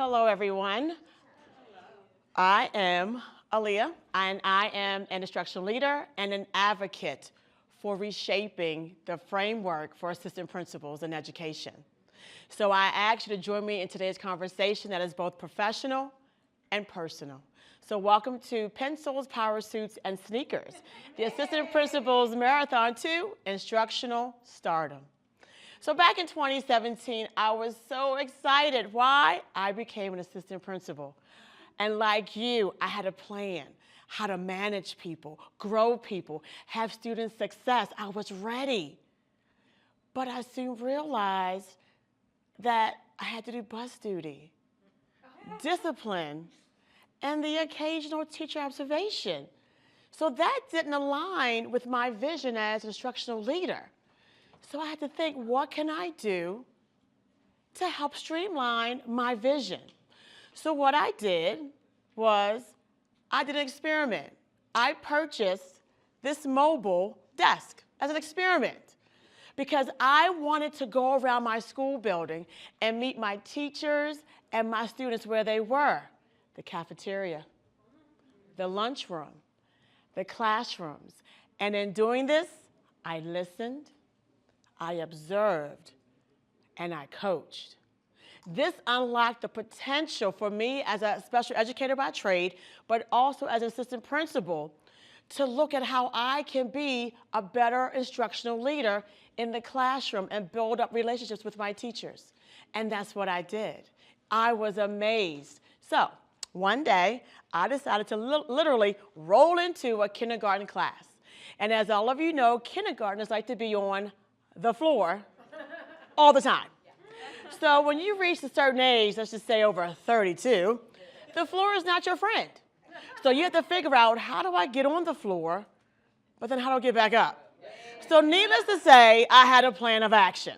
Hello, everyone. I am Alia, and I am an instructional leader and an advocate for reshaping the framework for assistant principals in education. So I ask you to join me in today's conversation that is both professional and personal. So welcome to Pencils, Power Suits, and Sneakers, the Assistant Principals Marathon to Instructional STARdom. So back in 2017, I was so excited. Why? I became an assistant principal. And like you, I had a plan how to manage people, grow people, have student success. I was ready. But I soon realized that I had to do bus duty, discipline, and the occasional teacher observation. So that didn't align with my vision as an instructional leader. So I had to think, what can I do to help streamline my vision? So what I did was I did an experiment. I purchased this mobile desk as an experiment because I wanted to go around my school building and meet my teachers and my students where they were. The cafeteria, the lunchroom, the classrooms. And in doing this, I listened, I observed, and I coached. This unlocked the potential for me as a special educator by trade, but also as an assistant principal, to look at how I can be a better instructional leader in the classroom and build up relationships with my teachers. And that's what I did. I was amazed. So one day, I decided to literally roll into a kindergarten class. And as all of you know, kindergartners like to be on the floor all the time. So when you reach a certain age, let's just say over 32, the floor is not your friend. So you have to figure out, how do I get on the floor, but then how do I get back up? So needless to say, I had a plan of action.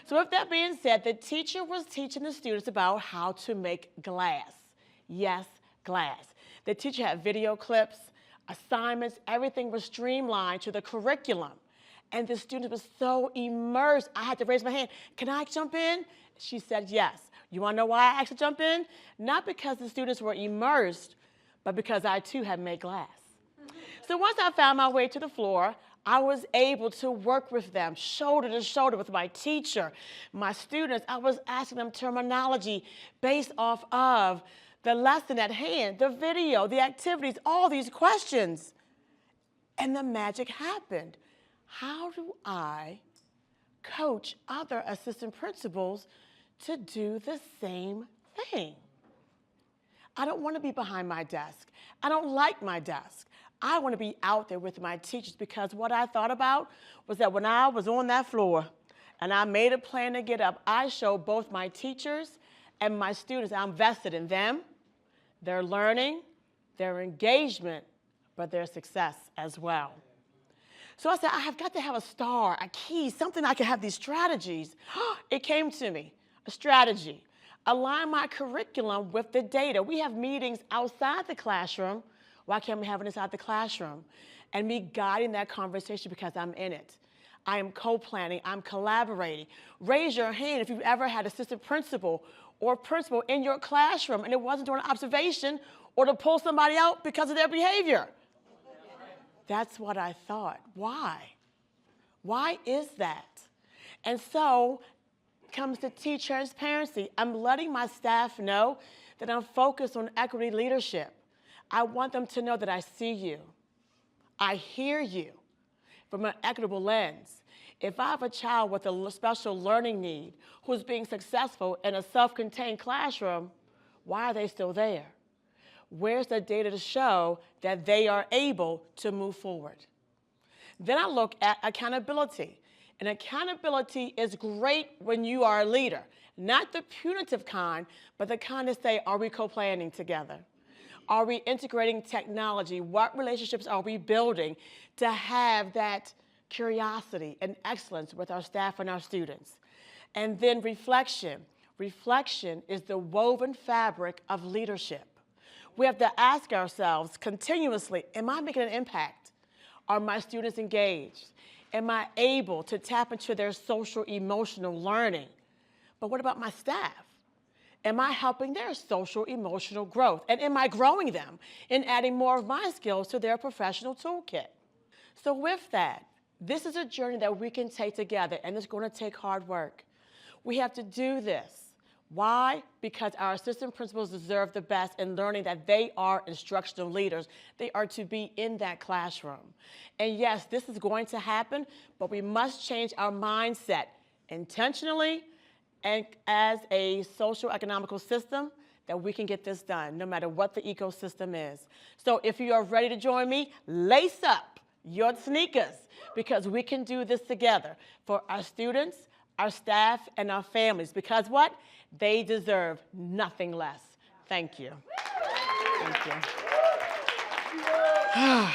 So with that being said, the teacher was teaching the students about how to make glass. Yes, glass. The teacher had video clips, assignments, everything was streamlined to the curriculum. And the student was so immersed, I had to raise my hand. Can I jump in? She said yes. You want to know why I asked to jump in? Not because the students were immersed, but because I too had made glass. So once I found my way to the floor, I was able to work with them shoulder to shoulder with my teacher, my students. I was asking them terminology based off of the lesson at hand, the video, the activities, all these questions. And the magic happened. How do I coach other assistant principals to do the same thing? I don't want to be behind my desk. I don't like my desk. I want to be out there with my teachers, because what I thought about was that when I was on that floor and I made a plan to get up, I showed both my teachers and my students I'm vested in them, their learning, their engagement, but their success as well. So I said, I have got to have a star, a key, something I can have these strategies. It came to me, a strategy. Align my curriculum with the data. We have meetings outside the classroom. Why can't we have it inside the classroom? And me guiding that conversation because I'm in it. I am co-planning, I'm collaborating. Raise your hand if you've ever had assistant principal or principal in your classroom and it wasn't during observation or to pull somebody out because of their behavior. That's what I thought. Why? Why is that? And so comes the teach transparency. I'm letting my staff know that I'm focused on equity leadership. I want them to know that I see you. I hear you from an equitable lens. If I have a child with a special learning need who's being successful in a self-contained classroom, why are they still there? Where's the data to show that they are able to move forward? Then I look at accountability. And accountability is great when you are a leader. Not the punitive kind, but the kind that say, are we co-planning together? Are we integrating technology? What relationships are we building to have that curiosity and excellence with our staff and our students? And then reflection. Reflection is the woven fabric of leadership. We have to ask ourselves continuously, am I making an impact? Are my students engaged? Am I able to tap into their social emotional learning? But what about my staff? Am I helping their social emotional growth? And am I growing them and adding more of my skills to their professional toolkit? So with that, this is a journey that we can take together, and it's going to take hard work. We have to do this. Why? Because our assistant principals deserve the best in learning that they are instructional leaders. They are to be in that classroom. And yes, this is going to happen, but we must change our mindset intentionally and as a social economical system that we can get this done, no matter what the ecosystem is. So if you are ready to join me, lace up your sneakers, because we can do this together for our students, our staff, and our families, because what? They deserve nothing less. Thank you. Thank you.